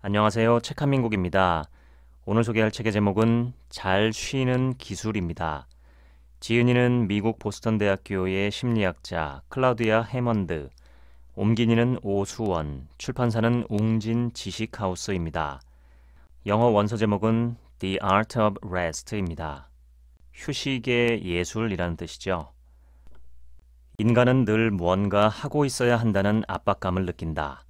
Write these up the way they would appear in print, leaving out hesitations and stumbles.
안녕하세요. 책 한민국입니다. 오늘 소개할 책의 제목은 잘 쉬는 기술입니다. 지은이는 미국 보스턴 대학교의 심리학자 클라우디아 해먼드, 옮긴이는 오수원, 출판사는 웅진 지식하우스입니다. 영어 원서 제목은 The Art of Rest입니다. 휴식의 예술이라는 뜻이죠. 인간은 늘 무언가 하고 있어야 한다는 압박감을 느낀다.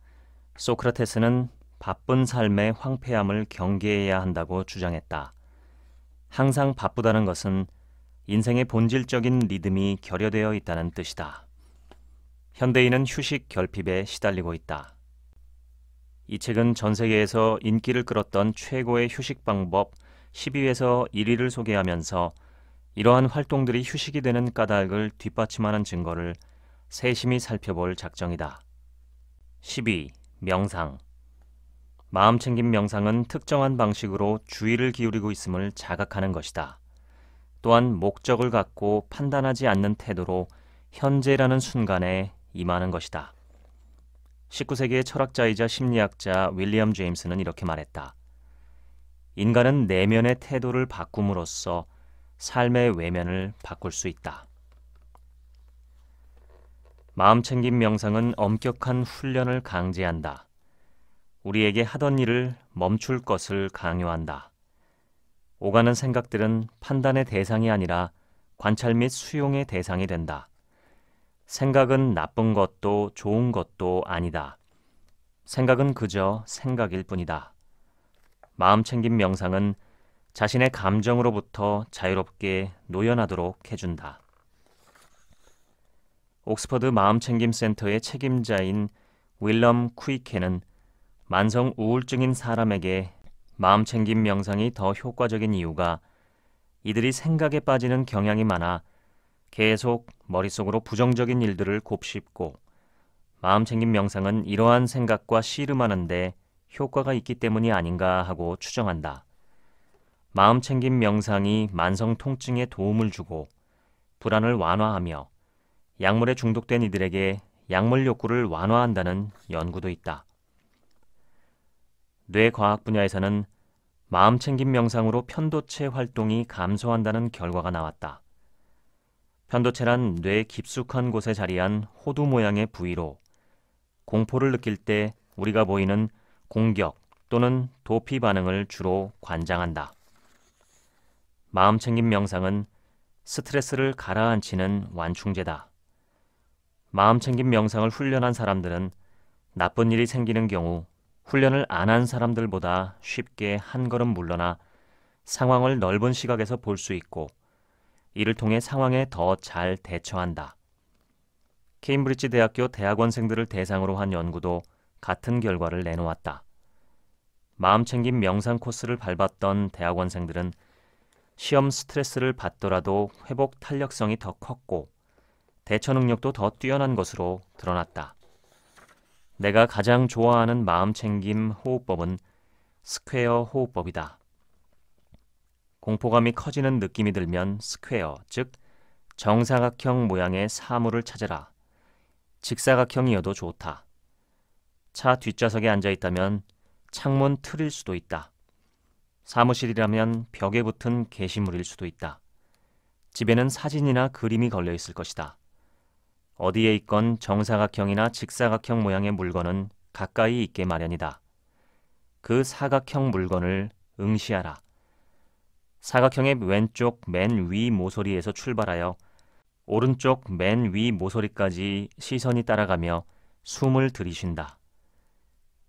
소크라테스는 바쁜 삶의 황폐함을 경계해야 한다고 주장했다. 항상 바쁘다는 것은 인생의 본질적인 리듬이 결여되어 있다는 뜻이다. 현대인은 휴식 결핍에 시달리고 있다. 이 책은 전 세계에서 인기를 끌었던 최고의 휴식 방법 10위에서 1위를 소개하면서 이러한 활동들이 휴식이 되는 까닭을 뒷받침하는 증거를 세심히 살펴볼 작정이다. 10위. 명상. 마음챙김 명상은 특정한 방식으로 주의를 기울이고 있음을 자각하는 것이다. 또한 목적을 갖고 판단하지 않는 태도로 현재라는 순간에 임하는 것이다. 19세기의 철학자이자 심리학자 윌리엄 제임스는 이렇게 말했다. 인간은 내면의 태도를 바꿈으로써 삶의 외면을 바꿀 수 있다. 마음챙김 명상은 엄격한 훈련을 강제한다. 우리에게 하던 일을 멈출 것을 강요한다. 오가는 생각들은 판단의 대상이 아니라 관찰 및 수용의 대상이 된다. 생각은 나쁜 것도 좋은 것도 아니다. 생각은 그저 생각일 뿐이다. 마음챙김 명상은 자신의 감정으로부터 자유롭게 노연하도록 해준다. 옥스퍼드 마음챙김 센터의 책임자인 윌럼 쿠이케는 만성 우울증인 사람에게 마음챙김 명상이 더 효과적인 이유가 이들이 생각에 빠지는 경향이 많아 계속 머릿속으로 부정적인 일들을 곱씹고 마음챙김 명상은 이러한 생각과 씨름하는 데 효과가 있기 때문이 아닌가 하고 추정한다. 마음챙김 명상이 만성 통증에 도움을 주고 불안을 완화하며 약물에 중독된 이들에게 약물 욕구를 완화한다는 연구도 있다. 뇌과학 분야에서는 마음챙김 명상으로 편도체 활동이 감소한다는 결과가 나왔다. 편도체란 뇌 깊숙한 곳에 자리한 호두 모양의 부위로 공포를 느낄 때 우리가 보이는 공격 또는 도피 반응을 주로 관장한다. 마음챙김 명상은 스트레스를 가라앉히는 완충제다. 마음챙김 명상을 훈련한 사람들은 나쁜 일이 생기는 경우 훈련을 안 한 사람들보다 쉽게 한 걸음 물러나 상황을 넓은 시각에서 볼 수 있고 이를 통해 상황에 더 잘 대처한다. 케임브리지 대학교 대학원생들을 대상으로 한 연구도 같은 결과를 내놓았다. 마음챙김 명상 코스를 밟았던 대학원생들은 시험 스트레스를 받더라도 회복 탄력성이 더 컸고 대처 능력도 더 뛰어난 것으로 드러났다. 내가 가장 좋아하는 마음챙김 호흡법은 스퀘어 호흡법이다. 공포감이 커지는 느낌이 들면 스퀘어, 즉 정사각형 모양의 사물을 찾아라. 직사각형이어도 좋다. 차 뒷좌석에 앉아 있다면 창문 틀일 수도 있다. 사무실이라면 벽에 붙은 게시물일 수도 있다. 집에는 사진이나 그림이 걸려 있을 것이다. 어디에 있건 정사각형이나 직사각형 모양의 물건은 가까이 있게 마련이다. 그 사각형 물건을 응시하라. 사각형의 왼쪽 맨 위 모서리에서 출발하여 오른쪽 맨 위 모서리까지 시선이 따라가며 숨을 들이쉰다.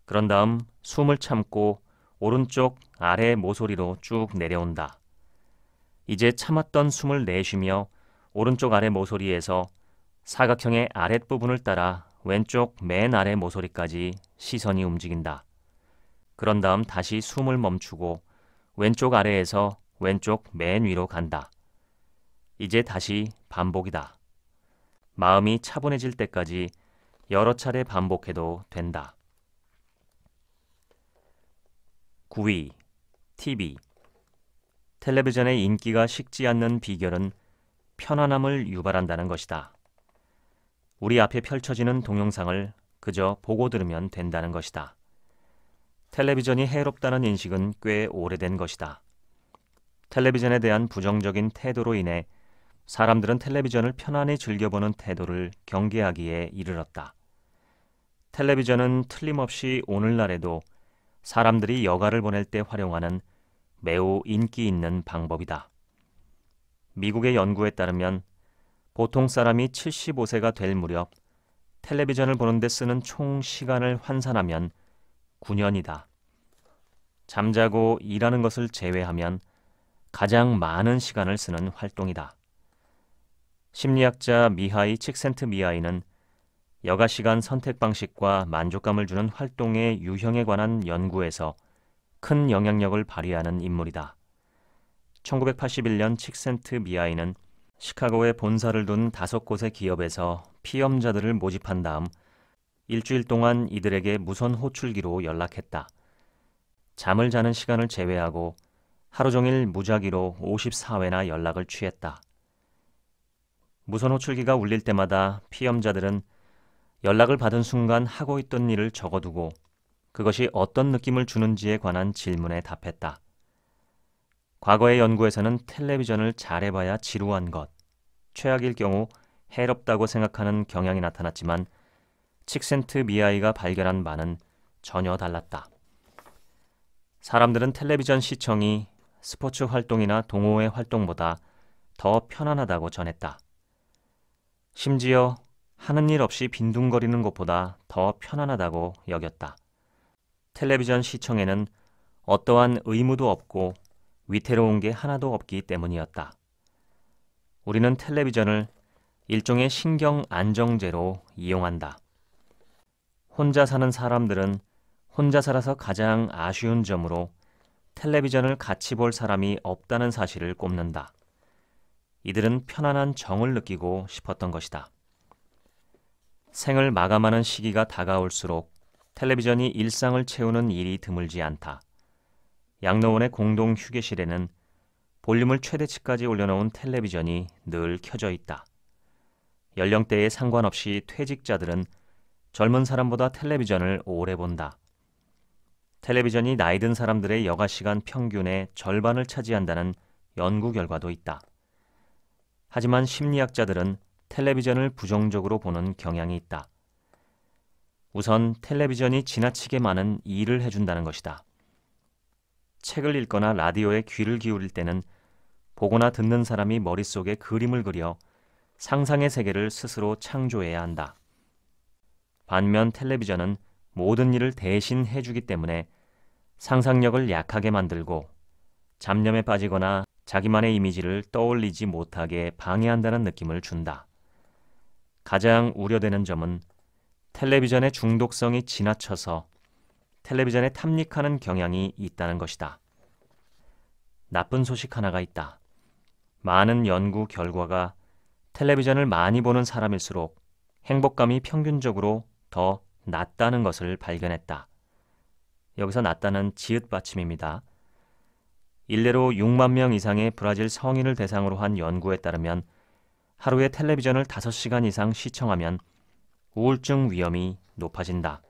그런 다음 숨을 참고 오른쪽 아래 모서리로 쭉 내려온다. 이제 참았던 숨을 내쉬며 오른쪽 아래 모서리에서 사각형의 아랫부분을 따라 왼쪽 맨 아래 모서리까지 시선이 움직인다. 그런 다음 다시 숨을 멈추고 왼쪽 아래에서 왼쪽 맨 위로 간다. 이제 다시 반복이다. 마음이 차분해질 때까지 여러 차례 반복해도 된다. 9위. TV. 텔레비전의 인기가 식지 않는 비결은 편안함을 유발한다는 것이다. 우리 앞에 펼쳐지는 동영상을 그저 보고 들으면 된다는 것이다. 텔레비전이 해롭다는 인식은 꽤 오래된 것이다. 텔레비전에 대한 부정적인 태도로 인해 사람들은 텔레비전을 편안히 즐겨보는 태도를 경계하기에 이르렀다. 텔레비전은 틀림없이 오늘날에도 사람들이 여가를 보낼 때 활용하는 매우 인기 있는 방법이다. 미국의 연구에 따르면 보통 사람이 75세가 될 무렵 텔레비전을 보는데 쓰는 총 시간을 환산하면 9년이다. 잠자고 일하는 것을 제외하면 가장 많은 시간을 쓰는 활동이다. 심리학자 미하이 칙센트미하이는 여가시간 선택 방식과 만족감을 주는 활동의 유형에 관한 연구에서 큰 영향력을 발휘하는 인물이다. 1981년 칙센트미하이는 시카고에 본사를 둔 5곳의 기업에서 피험자들을 모집한 다음 일주일 동안 이들에게 무선 호출기로 연락했다. 잠을 자는 시간을 제외하고 하루 종일 무작위로 54회나 연락을 취했다. 무선 호출기가 울릴 때마다 피험자들은 연락을 받은 순간 하고 있던 일을 적어두고 그것이 어떤 느낌을 주는지에 관한 질문에 답했다. 과거의 연구에서는 텔레비전을 잘해봐야 지루한 것, 최악일 경우 해롭다고 생각하는 경향이 나타났지만 칙센트미하이가 발견한 바는 전혀 달랐다. 사람들은 텔레비전 시청이 스포츠 활동이나 동호회 활동보다 더 편안하다고 전했다. 심지어 하는 일 없이 빈둥거리는 것보다 더 편안하다고 여겼다. 텔레비전 시청에는 어떠한 의무도 없고 위태로운 게 하나도 없기 때문이었다. 우리는 텔레비전을 일종의 신경 안정제로 이용한다. 혼자 사는 사람들은 혼자 살아서 가장 아쉬운 점으로 텔레비전을 같이 볼 사람이 없다는 사실을 꼽는다. 이들은 편안한 정을 느끼고 싶었던 것이다. 생을 마감하는 시기가 다가올수록 텔레비전이 일상을 채우는 일이 드물지 않다. 양로원의 공동 휴게실에는 볼륨을 최대치까지 올려놓은 텔레비전이 늘 켜져 있다. 연령대에 상관없이 퇴직자들은 젊은 사람보다 텔레비전을 오래 본다. 텔레비전이 나이 든 사람들의 여가시간 평균의 절반을 차지한다는 연구 결과도 있다. 하지만 심리학자들은 텔레비전을 부정적으로 보는 경향이 있다. 우선 텔레비전이 지나치게 많은 일을 해준다는 것이다. 책을 읽거나 라디오에 귀를 기울일 때는 보거나 듣는 사람이 머릿속에 그림을 그려 상상의 세계를 스스로 창조해야 한다. 반면 텔레비전은 모든 일을 대신 해주기 때문에 상상력을 약하게 만들고 잡념에 빠지거나 자기만의 이미지를 떠올리지 못하게 방해한다는 느낌을 준다. 가장 우려되는 점은 텔레비전의 중독성이 지나쳐서 텔레비전에 탐닉하는 경향이 있다는 것이다. 나쁜 소식 하나가 있다. 많은 연구 결과가 텔레비전을 많이 보는 사람일수록 행복감이 평균적으로 더 낮다는 것을 발견했다. 여기서 낮다는 지읒 받침입니다. 일례로 6만 명 이상의 브라질 성인을 대상으로 한 연구에 따르면 하루에 텔레비전을 5시간 이상 시청하면 우울증 위험이 높아진다.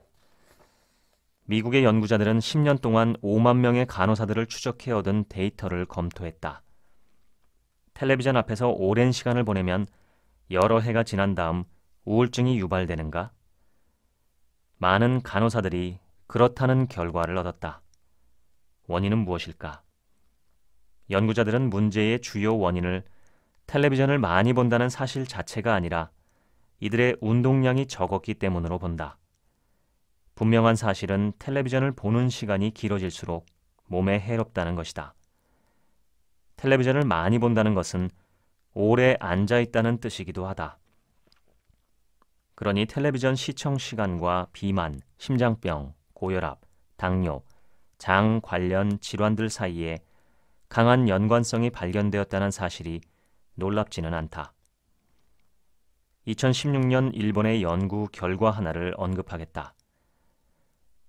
미국의 연구자들은 10년 동안 5만 명의 간호사들을 추적해 얻은 데이터를 검토했다. 텔레비전 앞에서 오랜 시간을 보내면 여러 해가 지난 다음 우울증이 유발되는가? 많은 간호사들이 그렇다는 결과를 얻었다. 원인은 무엇일까? 연구자들은 문제의 주요 원인을 텔레비전을 많이 본다는 사실 자체가 아니라 이들의 운동량이 적었기 때문으로 본다. 분명한 사실은 텔레비전을 보는 시간이 길어질수록 몸에 해롭다는 것이다. 텔레비전을 많이 본다는 것은 오래 앉아 있다는 뜻이기도 하다. 그러니 텔레비전 시청 시간과 비만, 심장병, 고혈압, 당뇨, 장 관련 질환들 사이에 강한 연관성이 발견되었다는 사실이 놀랍지는 않다. 2016년 일본의 연구 결과 하나를 언급하겠다.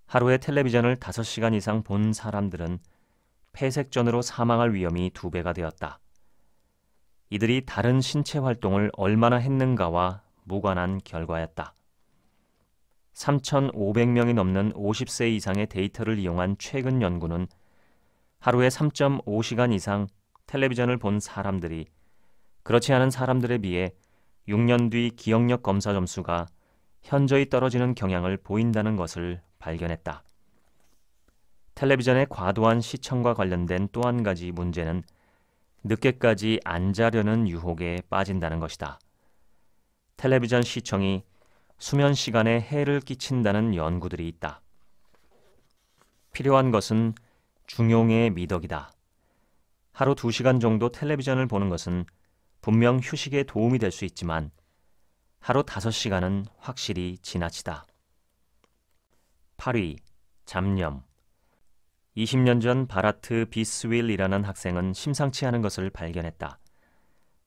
하루에 텔레비전을 5시간 이상 본 사람들은 폐색전으로 사망할 위험이 2배가 되었다. 이들이 다른 신체 활동을 얼마나 했는가와 무관한 결과였다. 3,500명이 넘는 50세 이상의 데이터를 이용한 최근 연구는 하루에 3.5시간 이상 텔레비전을 본 사람들이 그렇지 않은 사람들에 비해 6년 뒤 기억력 검사 점수가 현저히 떨어지는 경향을 보인다는 것을 발견했다. 텔레비전의 과도한 시청과 관련된 또 한 가지 문제는 늦게까지 안 자려는 유혹에 빠진다는 것이다. 텔레비전 시청이 수면 시간에 해를 끼친다는 연구들이 있다. 필요한 것은 중용의 미덕이다. 하루 2시간 정도 텔레비전을 보는 것은 분명 휴식에 도움이 될 수 있지만 하루 5시간은 확실히 지나치다. 8위. 잡념. 20년 전 바라트 비스윌이라는 학생은 심상치 않은 것을 발견했다.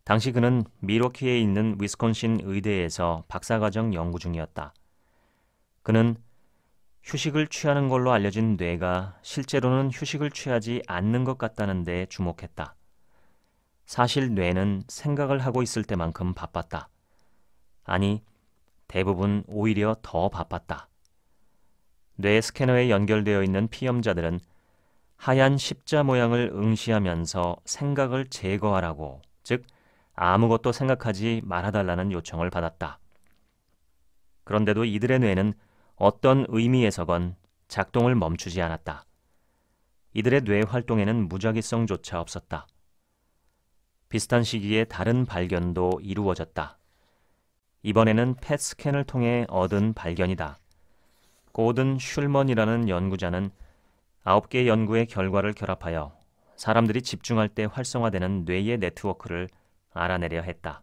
당시 그는 밀워키에 있는 위스콘신 의대에서 박사과정 연구 중이었다. 그는 휴식을 취하는 걸로 알려진 뇌가 실제로는 휴식을 취하지 않는 것 같다는 데 주목했다. 사실 뇌는 생각을 하고 있을 때만큼 바빴다. 아니, 대부분 오히려 더 바빴다. 뇌 스캐너에 연결되어 있는 피험자들은 하얀 십자 모양을 응시하면서 생각을 제거하라고, 즉 아무것도 생각하지 말아달라는 요청을 받았다. 그런데도 이들의 뇌는 어떤 의미에서건 작동을 멈추지 않았다. 이들의 뇌 활동에는 무작위성조차 없었다. 비슷한 시기에 다른 발견도 이루어졌다. 이번에는 펫 스캔을 통해 얻은 발견이다. 고든 슐먼이라는 연구자는 9개 연구의 결과를 결합하여 사람들이 집중할 때 활성화되는 뇌의 네트워크를 알아내려 했다.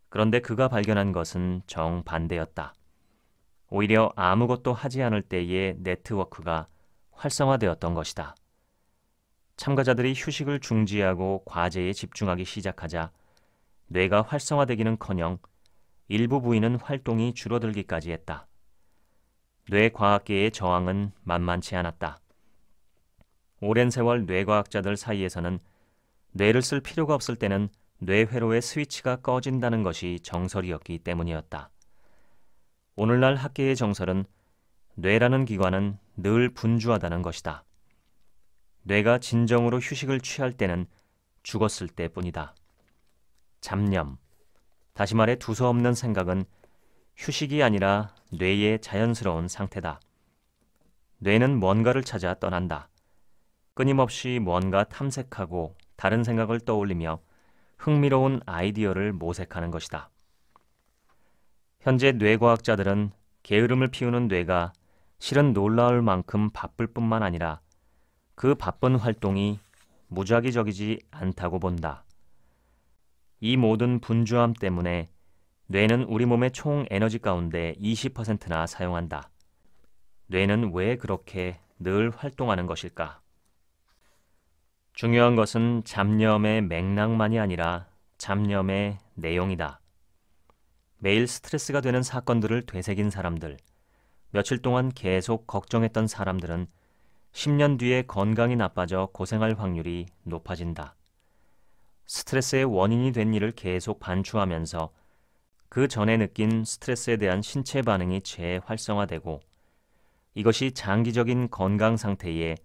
그런데 그가 발견한 것은 정반대였다. 오히려 아무것도 하지 않을 때의 네트워크가 활성화되었던 것이다. 참가자들이 휴식을 중지하고 과제에 집중하기 시작하자 뇌가 활성화되기는커녕 일부 부위는 활동이 줄어들기까지 했다. 뇌과학계의 저항은 만만치 않았다. 오랜 세월 뇌과학자들 사이에서는 뇌를 쓸 필요가 없을 때는 뇌회로의 스위치가 꺼진다는 것이 정설이었기 때문이었다. 오늘날 학계의 정설은 뇌라는 기관은 늘 분주하다는 것이다. 뇌가 진정으로 휴식을 취할 때는 죽었을 때뿐이다. 잡념, 다시 말해 두서없는 생각은 휴식이 아니라 뇌의 자연스러운 상태다. 뇌는 뭔가를 찾아 떠난다. 끊임없이 뭔가 탐색하고 다른 생각을 떠올리며 흥미로운 아이디어를 모색하는 것이다. 현재 뇌과학자들은 게으름을 피우는 뇌가 실은 놀라울 만큼 바쁠 뿐만 아니라 그 바쁜 활동이 무작위적이지 않다고 본다. 이 모든 분주함 때문에 뇌는 우리 몸의 총 에너지 가운데 20%나 사용한다. 뇌는 왜 그렇게 늘 활동하는 것일까? 중요한 것은 잡념의 맥락만이 아니라 잡념의 내용이다. 매일 스트레스가 되는 사건들을 되새긴 사람들, 며칠 동안 계속 걱정했던 사람들은 10년 뒤에 건강이 나빠져 고생할 확률이 높아진다. 스트레스의 원인이 된 일을 계속 반추하면서 그 전에 느낀 스트레스에 대한 신체 반응이 재활성화되고 이것이 장기적인 건강 상태에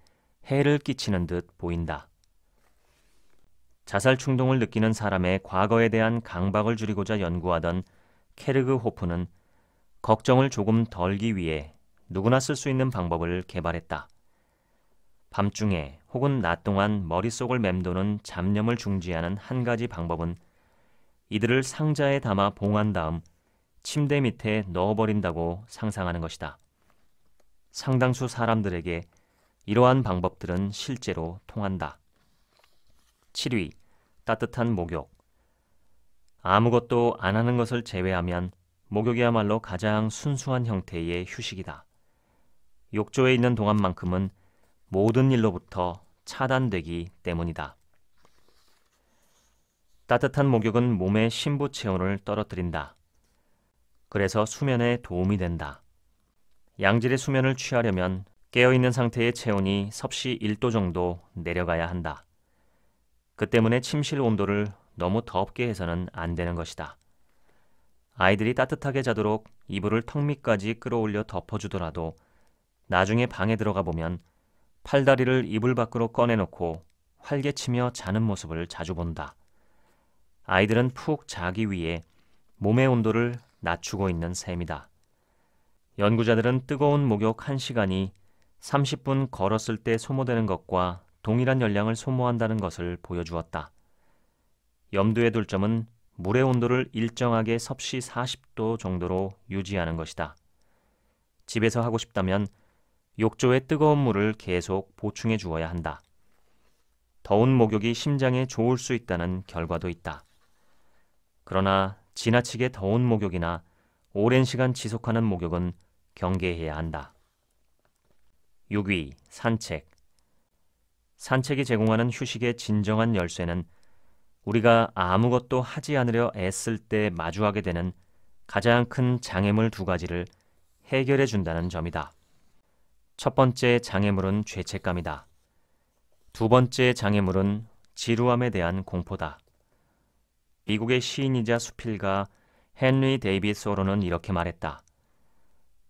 해를 끼치는 듯 보인다. 자살 충동을 느끼는 사람의 과거에 대한 강박을 줄이고자 연구하던 케르그 호프는 걱정을 조금 덜기 위해 누구나 쓸 수 있는 방법을 개발했다. 밤중에 혹은 낮 동안 머릿속을 맴도는 잡념을 중지하는 한 가지 방법은 이들을 상자에 담아 봉한 다음 침대 밑에 넣어버린다고 상상하는 것이다. 상당수 사람들에게 이러한 방법들은 실제로 통한다. 7위. 따뜻한 목욕. 아무것도 안 하는 것을 제외하면 목욕이야말로 가장 순수한 형태의 휴식이다. 욕조에 있는 동안만큼은 모든 일로부터 차단되기 때문이다. 따뜻한 목욕은 몸의 심부 체온을 떨어뜨린다. 그래서 수면에 도움이 된다. 양질의 수면을 취하려면 깨어있는 상태의 체온이 섭씨 1도 정도 내려가야 한다. 그 때문에 침실 온도를 너무 덥게 해서는 안 되는 것이다. 아이들이 따뜻하게 자도록 이불을 턱 밑까지 끌어올려 덮어주더라도 나중에 방에 들어가 보면 팔다리를 이불 밖으로 꺼내놓고 활개치며 자는 모습을 자주 본다. 아이들은 푹 자기 위해 몸의 온도를 낮추고 있는 셈이다. 연구자들은 뜨거운 목욕 1시간이 30분 걸었을 때 소모되는 것과 동일한 열량을 소모한다는 것을 보여주었다. 염두에 둘 점은 물의 온도를 일정하게 섭씨 40도 정도로 유지하는 것이다. 집에서 하고 싶다면 욕조에 뜨거운 물을 계속 보충해 주어야 한다. 더운 목욕이 심장에 좋을 수 있다는 결과도 있다. 그러나 지나치게 더운 목욕이나 오랜 시간 지속하는 목욕은 경계해야 한다. 6위, 산책. 산책이 제공하는 휴식의 진정한 열쇠는 우리가 아무것도 하지 않으려 애쓸 때 마주하게 되는 가장 큰 장애물 2가지를 해결해 준다는 점이다. 첫 번째 장애물은 죄책감이다. 두 번째 장애물은 지루함에 대한 공포다. 미국의 시인이자 수필가 헨리 데이빗 소로는 이렇게 말했다.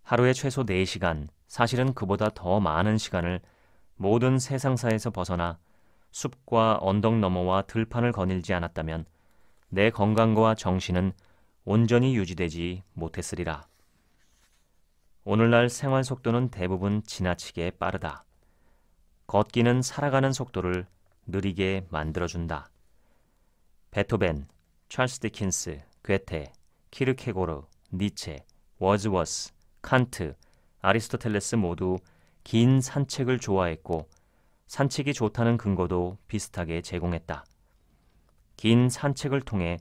하루에 최소 4시간, 사실은 그보다 더 많은 시간을 모든 세상사에서 벗어나 숲과 언덕 너머와 들판을 거닐지 않았다면 내 건강과 정신은 온전히 유지되지 못했으리라. 오늘날 생활 속도는 대부분 지나치게 빠르다. 걷기는 살아가는 속도를 느리게 만들어준다. 베토벤, 찰스 디킨스, 괴테, 키르케고르, 니체, 워즈워스, 칸트, 아리스토텔레스 모두 긴 산책을 좋아했고 산책이 좋다는 근거도 비슷하게 제공했다. 긴 산책을 통해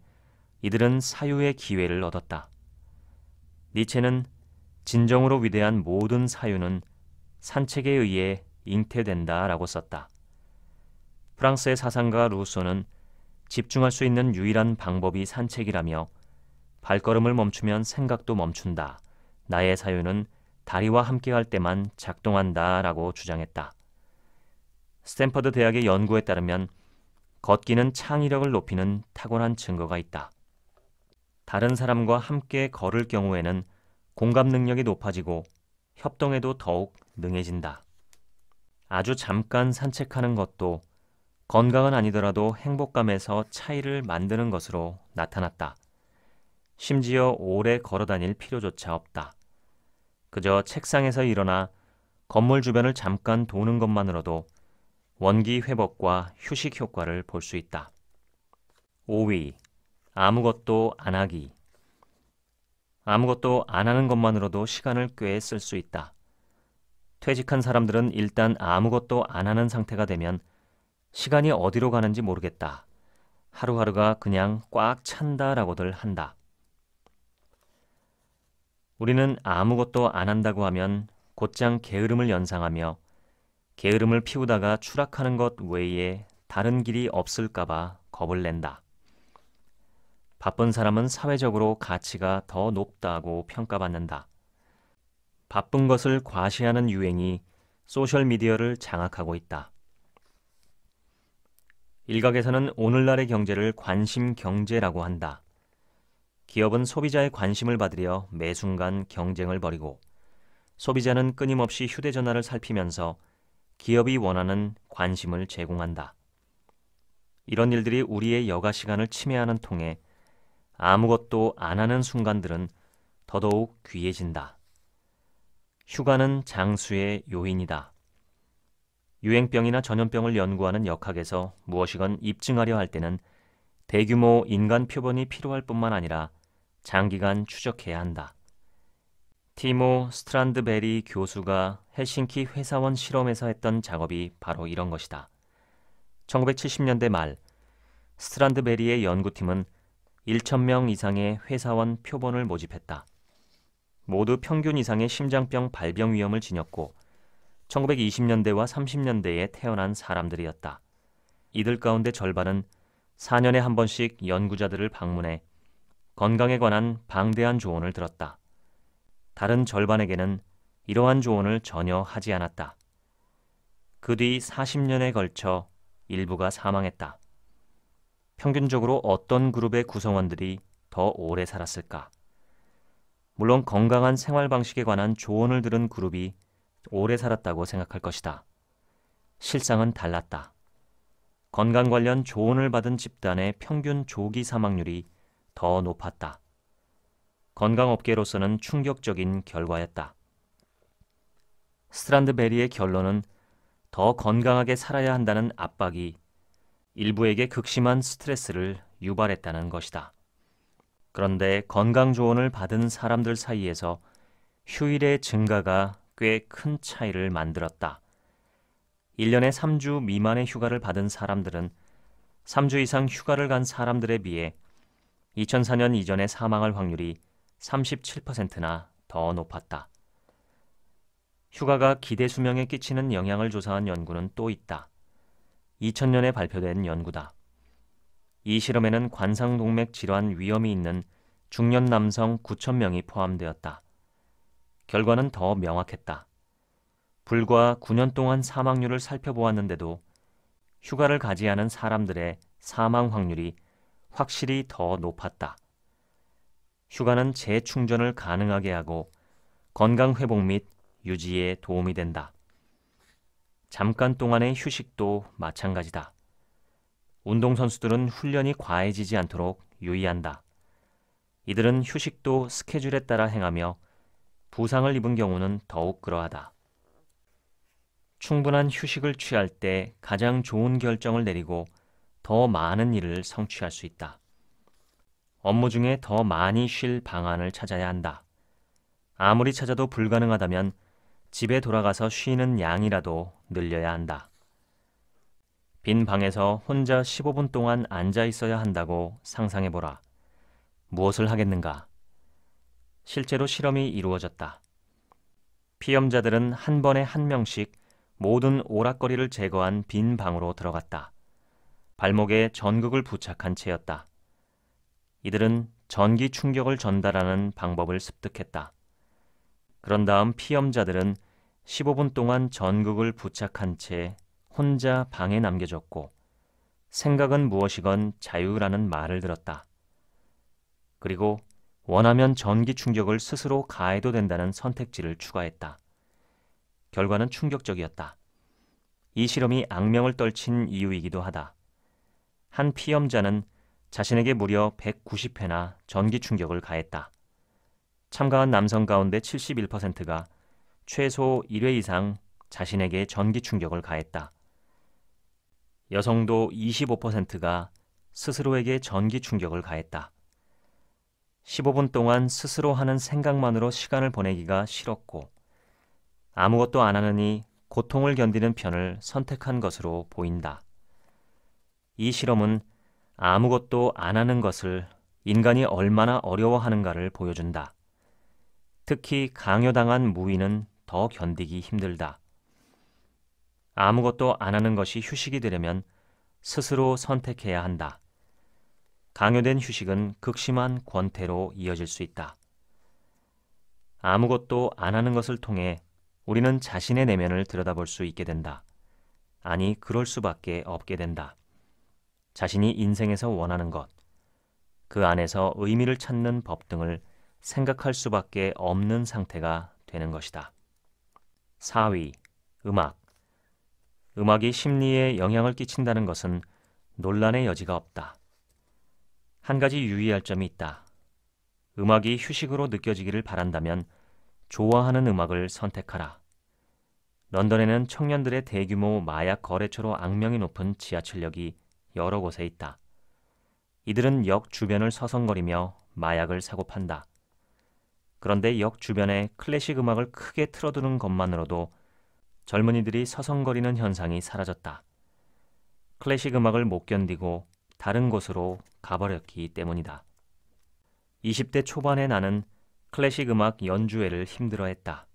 이들은 사유의 기회를 얻었다. 니체는 진정으로 위대한 모든 사유는 산책에 의해 잉태된다라고 썼다. 프랑스의 사상가 루소는 집중할 수 있는 유일한 방법이 산책이라며 발걸음을 멈추면 생각도 멈춘다. 나의 사유는 다리와 함께할 때만 작동한다라고 주장했다. 스탠퍼드 대학의 연구에 따르면 걷기는 창의력을 높이는 탁월한 증거가 있다. 다른 사람과 함께 걸을 경우에는 공감 능력이 높아지고 협동에도 더욱 능해진다. 아주 잠깐 산책하는 것도 건강은 아니더라도 행복감에서 차이를 만드는 것으로 나타났다. 심지어 오래 걸어 다닐 필요조차 없다. 그저 책상에서 일어나 건물 주변을 잠깐 도는 것만으로도 원기 회복과 휴식 효과를 볼 수 있다. 5위, 아무것도 안 하기. 아무것도 안 하는 것만으로도 시간을 꽤 쓸 수 있다. 퇴직한 사람들은 일단 아무것도 안 하는 상태가 되면 시간이 어디로 가는지 모르겠다. 하루하루가 그냥 꽉 찬다라고들 한다. 우리는 아무것도 안 한다고 하면 곧장 게으름을 연상하며 게으름을 피우다가 추락하는 것 외에 다른 길이 없을까봐 겁을 낸다. 바쁜 사람은 사회적으로 가치가 더 높다고 평가받는다. 바쁜 것을 과시하는 유행이 소셜미디어를 장악하고 있다. 일각에서는 오늘날의 경제를 관심 경제라고 한다. 기업은 소비자의 관심을 받으려 매 순간 경쟁을 벌이고 소비자는 끊임없이 휴대전화를 살피면서 기업이 원하는 관심을 제공한다. 이런 일들이 우리의 여가 시간을 침해하는 통에 아무것도 안 하는 순간들은 더더욱 귀해진다. 휴가는 장수의 요인이다. 유행병이나 전염병을 연구하는 역학에서 무엇이건 입증하려 할 때는 대규모 인간 표본이 필요할 뿐만 아니라 장기간 추적해야 한다. 티모 스트란드베리 교수가 헬싱키 회사원 실험에서 했던 작업이 바로 이런 것이다. 1970년대 말 스트란드베리의 연구팀은 1,000명 이상의 회사원 표본을 모집했다. 모두 평균 이상의 심장병 발병 위험을 지녔고 1920년대와 30년대에 태어난 사람들이었다. 이들 가운데 절반은 4년에 한 번씩 연구자들을 방문해 건강에 관한 방대한 조언을 들었다. 다른 절반에게는 이러한 조언을 전혀 하지 않았다. 그 뒤 40년에 걸쳐 일부가 사망했다. 평균적으로 어떤 그룹의 구성원들이 더 오래 살았을까? 물론 건강한 생활 방식에 관한 조언을 들은 그룹이 오래 살았다고 생각할 것이다. 실상은 달랐다. 건강 관련 조언을 받은 집단의 평균 조기 사망률이 더 높았다. 건강업계로서는 충격적인 결과였다. 스트란드베리의 결론은 더 건강하게 살아야 한다는 압박이 일부에게 극심한 스트레스를 유발했다는 것이다. 그런데 건강 조언을 받은 사람들 사이에서 휴일의 증가가 꽤 큰 차이를 만들었다. 1년에 3주 미만의 휴가를 받은 사람들은 3주 이상 휴가를 간 사람들에 비해 2004년 이전에 사망할 확률이 37%나 더 높았다. 휴가가 기대 수명에 끼치는 영향을 조사한 연구는 또 있다. 2000년에 발표된 연구다. 이 실험에는 관상동맥 질환 위험이 있는 중년 남성 9,000명이 포함되었다. 결과는 더 명확했다. 불과 9년 동안 사망률을 살펴보았는데도 휴가를 가지 않은 사람들의 사망 확률이 확실히 더 높았다. 휴가는 재충전을 가능하게 하고 건강 회복 및 유지에 도움이 된다. 잠깐 동안의 휴식도 마찬가지다. 운동선수들은 훈련이 과해지지 않도록 유의한다. 이들은 휴식도 스케줄에 따라 행하며 부상을 입은 경우는 더욱 그러하다. 충분한 휴식을 취할 때 가장 좋은 결정을 내리고 더 많은 일을 성취할 수 있다. 업무 중에 더 많이 쉴 방안을 찾아야 한다. 아무리 찾아도 불가능하다면 집에 돌아가서 쉬는 양이라도 늘려야 한다. 빈 방에서 혼자 15분 동안 앉아 있어야 한다고 상상해보라. 무엇을 하겠는가? 실제로 실험이 이루어졌다. 피험자들은 한 번에 한 명씩 모든 오락거리를 제거한 빈 방으로 들어갔다. 발목에 전극을 부착한 채였다. 이들은 전기 충격을 전달하는 방법을 습득했다. 그런 다음 피험자들은 15분 동안 전극을 부착한 채 혼자 방에 남겨졌고 생각은 무엇이건 자유라는 말을 들었다. 그리고 원하면 전기 충격을 스스로 가해도 된다는 선택지를 추가했다. 결과는 충격적이었다. 이 실험이 악명을 떨친 이유이기도 하다. 한 피험자는 자신에게 무려 190회나 전기 충격을 가했다. 참가한 남성 가운데 71%가 최소 1회 이상 자신에게 전기 충격을 가했다. 여성도 25%가 스스로에게 전기 충격을 가했다. 15분 동안 스스로 하는 생각만으로 시간을 보내기가 싫었고 아무것도 안 하느니 고통을 견디는 편을 선택한 것으로 보인다. 이 실험은 아무것도 안 하는 것을 인간이 얼마나 어려워하는가를 보여준다. 특히 강요당한 무인은 더 견디기 힘들다. 아무것도 안 하는 것이 휴식이 되려면 스스로 선택해야 한다. 강요된 휴식은 극심한 권태로 이어질 수 있다. 아무것도 안 하는 것을 통해 우리는 자신의 내면을 들여다볼 수 있게 된다. 아니, 그럴 수밖에 없게 된다. 자신이 인생에서 원하는 것, 그 안에서 의미를 찾는 법 등을 생각할 수밖에 없는 상태가 되는 것이다. 4위, 음악. 음악이 심리에 영향을 끼친다는 것은 논란의 여지가 없다. 한 가지 유의할 점이 있다. 음악이 휴식으로 느껴지기를 바란다면 좋아하는 음악을 선택하라. 런던에는 청년들의 대규모 마약 거래처로 악명이 높은 지하철역이 여러 곳에 있다. 이들은 역 주변을 서성거리며 마약을 사고 판다. 그런데 역 주변에 클래식 음악을 크게 틀어두는 것만으로도 젊은이들이 서성거리는 현상이 사라졌다. 클래식 음악을 못 견디고 다른 곳으로 가버렸기 때문이다. 20대 초반의 나는 클래식 음악 연주회를 힘들어했다.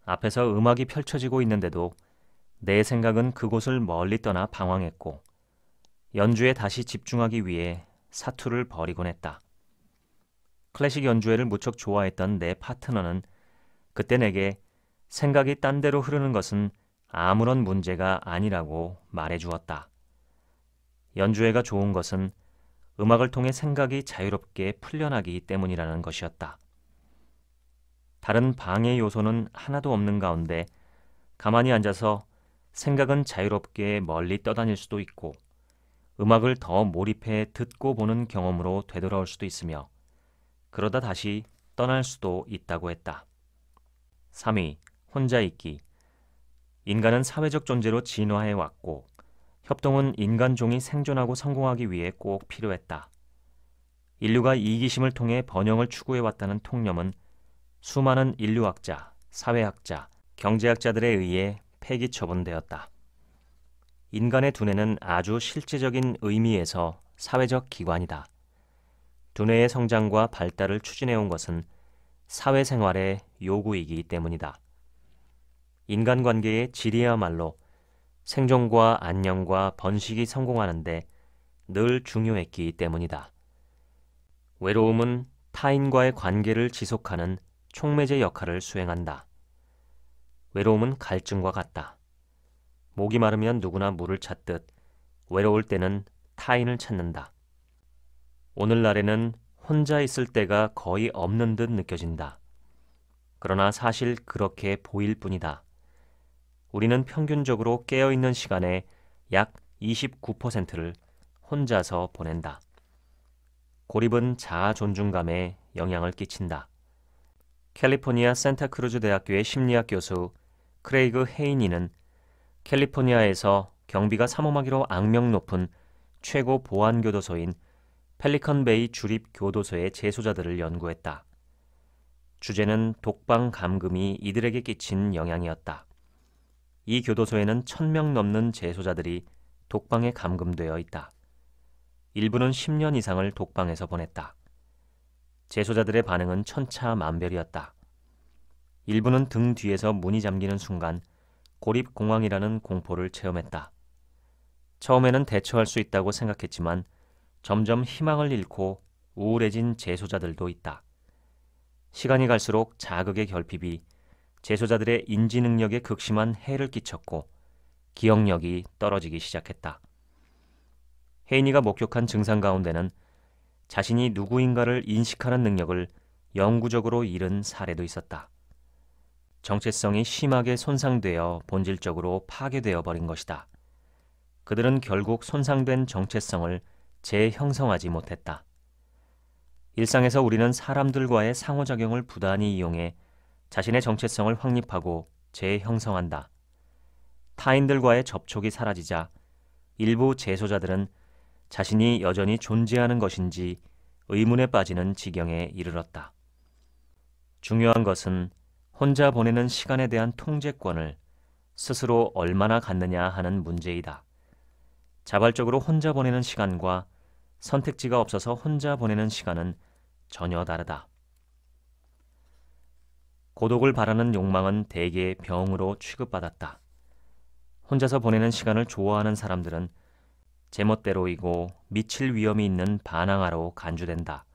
앞에서 음악이 펼쳐지고 있는데도 내 생각은 그곳을 멀리 떠나 방황했고 연주에 다시 집중하기 위해 사투를 벌이곤 했다. 클래식 연주회를 무척 좋아했던 내 파트너는 그때 내게 생각이 딴 데로 흐르는 것은 아무런 문제가 아니라고 말해주었다. 연주회가 좋은 것은 음악을 통해 생각이 자유롭게 풀려나기 때문이라는 것이었다. 다른 방해 요소는 하나도 없는 가운데 가만히 앉아서 생각은 자유롭게 멀리 떠다닐 수도 있고 음악을 더 몰입해 듣고 보는 경험으로 되돌아올 수도 있으며 그러다 다시 떠날 수도 있다고 했다. 3위, 혼자 있기. 인간은 사회적 존재로 진화해 왔고 협동은 인간종이 생존하고 성공하기 위해 꼭 필요했다. 인류가 이기심을 통해 번영을 추구해 왔다는 통념은 수많은 인류학자, 사회학자, 경제학자들에 의해 폐기 처분되었다. 인간의 두뇌는 아주 실제적인 의미에서 사회적 기관이다. 두뇌의 성장과 발달을 추진해온 것은 사회생활의 요구이기 때문이다. 인간관계의 질이야말로 생존과 안녕과 번식이 성공하는데 늘 중요했기 때문이다. 외로움은 타인과의 관계를 지속하는 촉매제 역할을 수행한다. 외로움은 갈증과 같다. 목이 마르면 누구나 물을 찾듯 외로울 때는 타인을 찾는다. 오늘날에는 혼자 있을 때가 거의 없는 듯 느껴진다. 그러나 사실 그렇게 보일 뿐이다. 우리는 평균적으로 깨어있는 시간의 약 29%를 혼자서 보낸다. 고립은 자아 존중감에 영향을 끼친다. 캘리포니아 산타크루즈 대학교의 심리학 교수 크레이그 헤이니는 캘리포니아에서 경비가 삼엄하기로 악명 높은 최고 보안 교도소인 펠리컨 베이 주립 교도소의 재소자들을 연구했다. 주제는 독방 감금이 이들에게 끼친 영향이었다. 이 교도소에는 1,000명 넘는 재소자들이 독방에 감금되어 있다. 일부는 10년 이상을 독방에서 보냈다. 재소자들의 반응은 천차만별이었다. 일부는 등 뒤에서 문이 잠기는 순간 고립공황이라는 공포를 체험했다. 처음에는 대처할 수 있다고 생각했지만 점점 희망을 잃고 우울해진 재소자들도 있다. 시간이 갈수록 자극의 결핍이 재소자들의 인지 능력에 극심한 해를 끼쳤고 기억력이 떨어지기 시작했다. 헤이니가 목격한 증상 가운데는 자신이 누구인가를 인식하는 능력을 영구적으로 잃은 사례도 있었다. 정체성이 심하게 손상되어 본질적으로 파괴되어 버린 것이다. 그들은 결국 손상된 정체성을 재형성하지 못했다. 일상에서 우리는 사람들과의 상호작용을 부단히 이용해 자신의 정체성을 확립하고 재형성한다. 타인들과의 접촉이 사라지자 일부 재소자들은 자신이 여전히 존재하는 것인지 의문에 빠지는 지경에 이르렀다. 중요한 것은 혼자 보내는 시간에 대한 통제권을 스스로 얼마나 갖느냐 하는 문제이다. 자발적으로 혼자 보내는 시간과 선택지가 없어서 혼자 보내는 시간은 전혀 다르다. 고독을 바라는 욕망은 대개 병으로 취급받았다. 혼자서 보내는 시간을 좋아하는 사람들은 제멋대로이고 미칠 위험이 있는 반항아로 간주된다.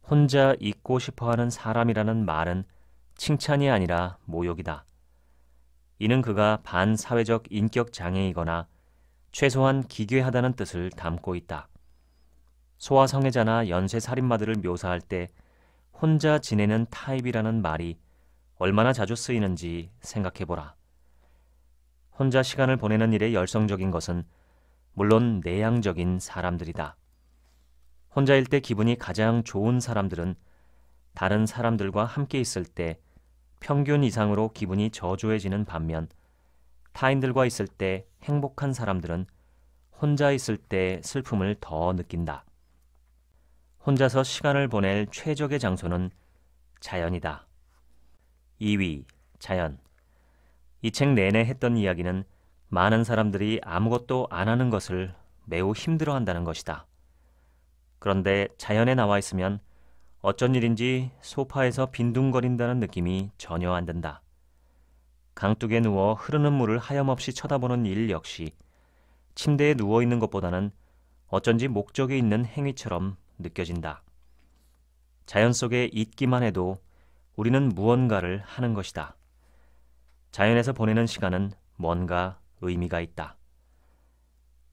혼자 있고 싶어하는 사람이라는 말은 칭찬이 아니라 모욕이다. 이는 그가 반사회적 인격 장애이거나 최소한 기괴하다는 뜻을 담고 있다. 소아성애자나 연쇄살인마들을 묘사할 때 혼자 지내는 타입이라는 말이 얼마나 자주 쓰이는지 생각해보라. 혼자 시간을 보내는 일에 열성적인 것은 물론 내향적인 사람들이다. 혼자일 때 기분이 가장 좋은 사람들은 다른 사람들과 함께 있을 때 평균 이상으로 기분이 저조해지는 반면 타인들과 있을 때 행복한 사람들은 혼자 있을 때 슬픔을 더 느낀다. 혼자서 시간을 보낼 최적의 장소는 자연이다. 2위, 자연. 이 책 내내 했던 이야기는 많은 사람들이 아무것도 안 하는 것을 매우 힘들어한다는 것이다. 그런데 자연에 나와 있으면 어쩐 일인지 소파에서 빈둥거린다는 느낌이 전혀 안 든다. 강둑에 누워 흐르는 물을 하염없이 쳐다보는 일 역시 침대에 누워있는 것보다는 어쩐지 목적이 있는 행위처럼 느껴진다. 자연 속에 있기만 해도 우리는 무언가를 하는 것이다. 자연에서 보내는 시간은 뭔가 의미가 있다.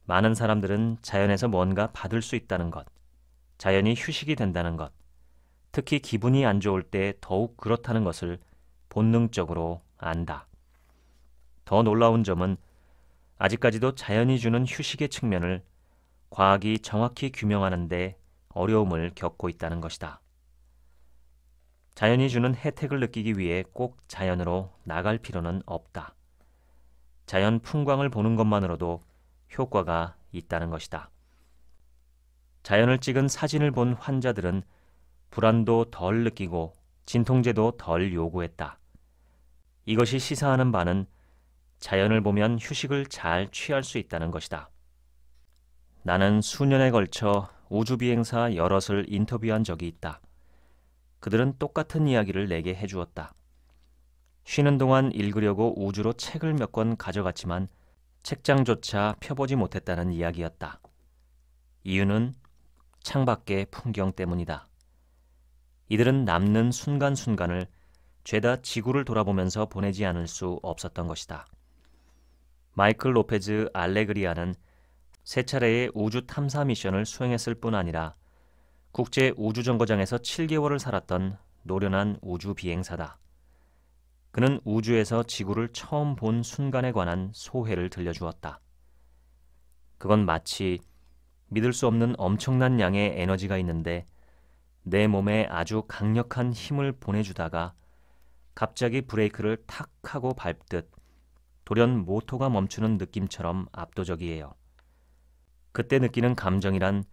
많은 사람들은 자연에서 뭔가 받을 수 있다는 것, 자연이 휴식이 된다는 것, 특히 기분이 안 좋을 때 더욱 그렇다는 것을 본능적으로 안다. 더 놀라운 점은 아직까지도 자연이 주는 휴식의 측면을 과학이 정확히 규명하는 데 어려움을 겪고 있다는 것이다. 자연이 주는 혜택을 느끼기 위해 꼭 자연으로 나갈 필요는 없다. 자연 풍광을 보는 것만으로도 효과가 있다는 것이다. 자연을 찍은 사진을 본 환자들은 불안도 덜 느끼고 진통제도 덜 요구했다. 이것이 시사하는 바는 자연을 보면 휴식을 잘 취할 수 있다는 것이다. 나는 수년에 걸쳐 우주비행사 여럿을 인터뷰한 적이 있다. 그들은 똑같은 이야기를 내게 해주었다. 쉬는 동안 읽으려고 우주로 책을 몇 권 가져갔지만 책장조차 펴보지 못했다는 이야기였다. 이유는 창밖의 풍경 때문이다. 이들은 남는 순간순간을 죄다 지구를 돌아보면서 보내지 않을 수 없었던 것이다. 마이클 로페즈 알레그리아는 세 차례의 우주 탐사 미션을 수행했을 뿐 아니라 국제 우주정거장에서 7개월을 살았던 노련한 우주 비행사다. 그는 우주에서 지구를 처음 본 순간에 관한 소회를 들려주었다. 그건 마치 믿을 수 없는 엄청난 양의 에너지가 있는데 내 몸에 아주 강력한 힘을 보내주다가 갑자기 브레이크를 탁 하고 밟듯 돌연 모터가 멈추는 느낌처럼 압도적이에요. 그때 느끼는 감정이란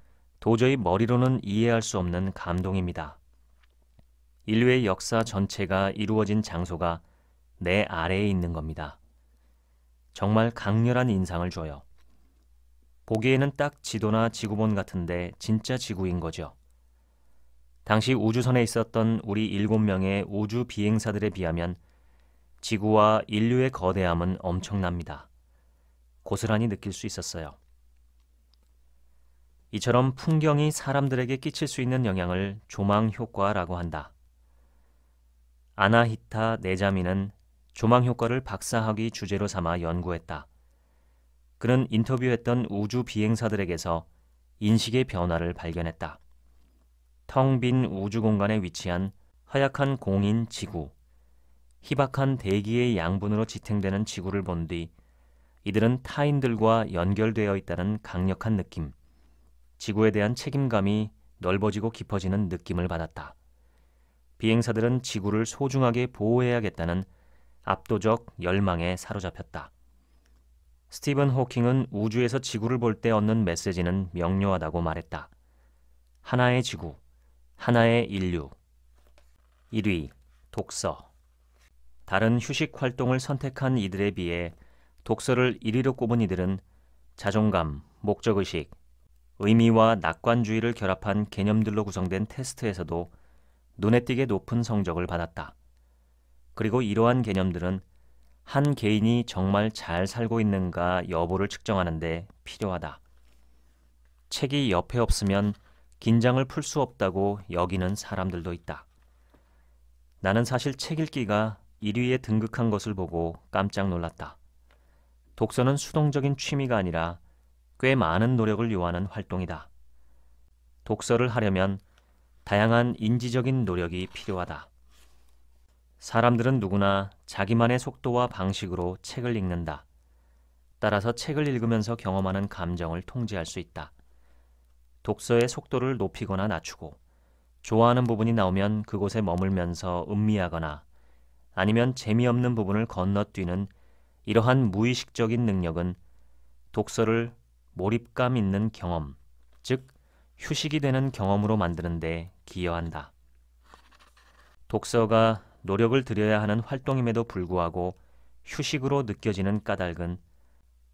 도저히 머리로는 이해할 수 없는 감동입니다. 인류의 역사 전체가 이루어진 장소가 내 아래에 있는 겁니다. 정말 강렬한 인상을 줘요. 보기에는 딱 지도나 지구본 같은데 진짜 지구인 거죠. 당시 우주선에 있었던 우리 7명의 우주 비행사들에 비하면 지구와 인류의 거대함은 엄청납니다. 고스란히 느낄 수 있었어요. 이처럼 풍경이 사람들에게 끼칠 수 있는 영향을 조망 효과라고 한다. 아나히타 네자미는 조망 효과를 박사학위 주제로 삼아 연구했다. 그는 인터뷰했던 우주 비행사들에게서 인식의 변화를 발견했다. 텅 빈 우주 공간에 위치한 허약한 공인 지구, 희박한 대기의 양분으로 지탱되는 지구를 본 뒤 이들은 타인들과 연결되어 있다는 강력한 느낌, 지구에 대한 책임감이 넓어지고 깊어지는 느낌을 받았다. 비행사들은 지구를 소중하게 보호해야겠다는 압도적 열망에 사로잡혔다. 스티븐 호킹은 우주에서 지구를 볼 때 얻는 메시지는 명료하다고 말했다. 하나의 지구, 하나의 인류. 1위, 독서. 다른 휴식 활동을 선택한 이들에 비해 독서를 1위로 꼽은 이들은 자존감, 목적의식, 의미와 낙관주의를 결합한 개념들로 구성된 테스트에서도 눈에 띄게 높은 성적을 받았다. 그리고 이러한 개념들은 한 개인이 정말 잘 살고 있는가 여부를 측정하는 데 필요하다. 책이 옆에 없으면 긴장을 풀 수 없다고 여기는 사람들도 있다. 나는 사실 책 읽기가 1위에 등극한 것을 보고 깜짝 놀랐다. 독서는 수동적인 취미가 아니라 꽤 많은 노력을 요하는 활동이다. 독서를 하려면 다양한 인지적인 노력이 필요하다. 사람들은 누구나 자기만의 속도와 방식으로 책을 읽는다. 따라서 책을 읽으면서 경험하는 감정을 통제할 수 있다. 독서의 속도를 높이거나 낮추고 좋아하는 부분이 나오면 그곳에 머물면서 음미하거나 아니면 재미없는 부분을 건너뛰는 이러한 무의식적인 능력은 독서를 몰입감 있는 경험, 즉 휴식이 되는 경험으로 만드는 데 기여한다. 독서가 노력을 들여야 하는 활동임에도 불구하고 휴식으로 느껴지는 까닭은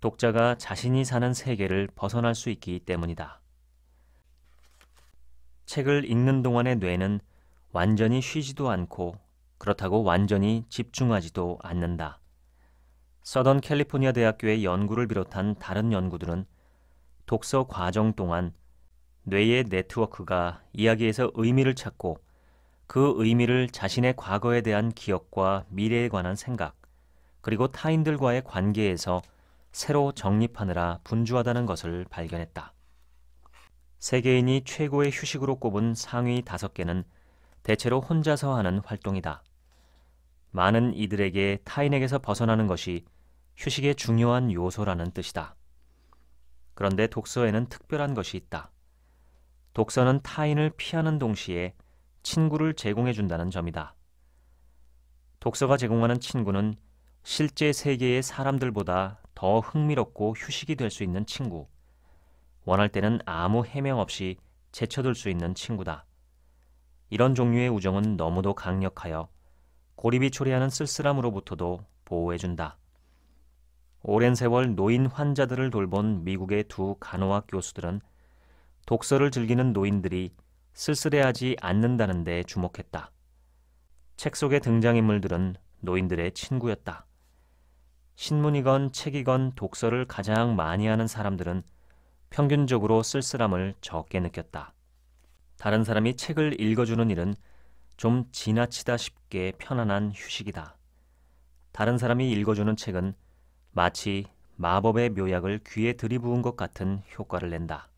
독자가 자신이 사는 세계를 벗어날 수 있기 때문이다. 책을 읽는 동안의 뇌는 완전히 쉬지도 않고 그렇다고 완전히 집중하지도 않는다. 서던 캘리포니아 대학교의 연구를 비롯한 다른 연구들은 독서 과정 동안 뇌의 네트워크가 이야기에서 의미를 찾고 그 의미를 자신의 과거에 대한 기억과 미래에 관한 생각, 그리고 타인들과의 관계에서 새로 정립하느라 분주하다는 것을 발견했다. 세계인이 최고의 휴식으로 꼽은 상위 5개는 대체로 혼자서 하는 활동이다. 많은 이들에게 타인에게서 벗어나는 것이 휴식의 중요한 요소라는 뜻이다. 그런데 독서에는 특별한 것이 있다. 독서는 타인을 피하는 동시에 친구를 제공해 준다는 점이다. 독서가 제공하는 친구는 실제 세계의 사람들보다 더 흥미롭고 휴식이 될 수 있는 친구. 원할 때는 아무 해명 없이 제쳐둘 수 있는 친구다. 이런 종류의 우정은 너무도 강력하여 고립이 초래하는 쓸쓸함으로부터도 보호해준다. 오랜 세월 노인 환자들을 돌본 미국의 두 간호학 교수들은 독서를 즐기는 노인들이 쓸쓸해하지 않는다는 데 주목했다. 책 속의 등장인물들은 노인들의 친구였다. 신문이건 책이건 독서를 가장 많이 하는 사람들은 평균적으로 쓸쓸함을 적게 느꼈다. 다른 사람이 책을 읽어주는 일은 좀 지나치다 싶게 편안한 휴식이다. 다른 사람이 읽어주는 책은 마치 마법의 묘약을 귀에 들이부은 것 같은 효과를 낸다.